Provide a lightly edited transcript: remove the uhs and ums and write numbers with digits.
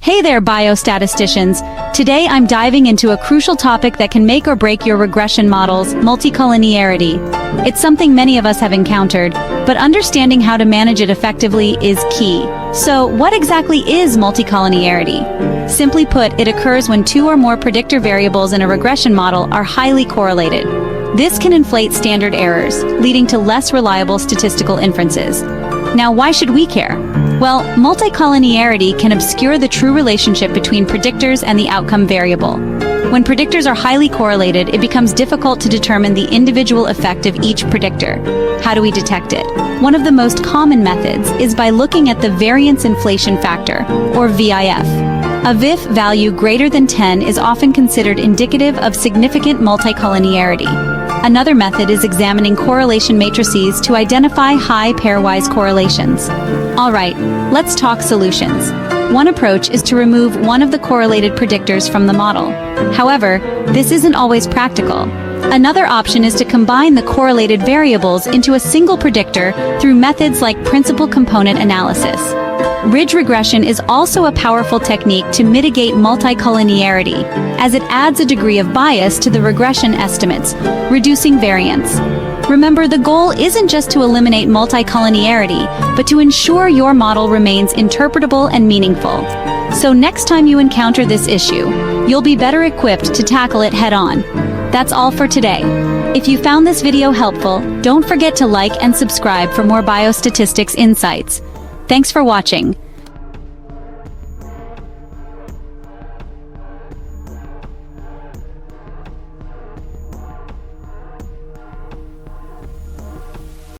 Hey there, biostatisticians! Today I'm diving into a crucial topic that can make or break your regression models, multicollinearity. It's something many of us have encountered, but understanding how to manage it effectively is key. So, what exactly is multicollinearity? Simply put, it occurs when two or more predictor variables in a regression model are highly correlated. This can inflate standard errors, leading to less reliable statistical inferences. Now, why should we care? Well, multicollinearity can obscure the true relationship between predictors and the outcome variable. When predictors are highly correlated, it becomes difficult to determine the individual effect of each predictor. How do we detect it? One of the most common methods is by looking at the variance inflation factor, or VIF. A VIF value greater than 10 is often considered indicative of significant multicollinearity. Another method is examining correlation matrices to identify high pairwise correlations. Alright, let's talk solutions. One approach is to remove one of the correlated predictors from the model. However, this isn't always practical. Another option is to combine the correlated variables into a single predictor through methods like principal component analysis. Ridge regression is also a powerful technique to mitigate multicollinearity, as it adds a degree of bias to the regression estimates, reducing variance. Remember, the goal isn't just to eliminate multicollinearity, but to ensure your model remains interpretable and meaningful. So next time you encounter this issue, you'll be better equipped to tackle it head-on. That's all for today. If you found this video helpful, don't forget to like and subscribe for more biostatistics insights. Thanks for watching.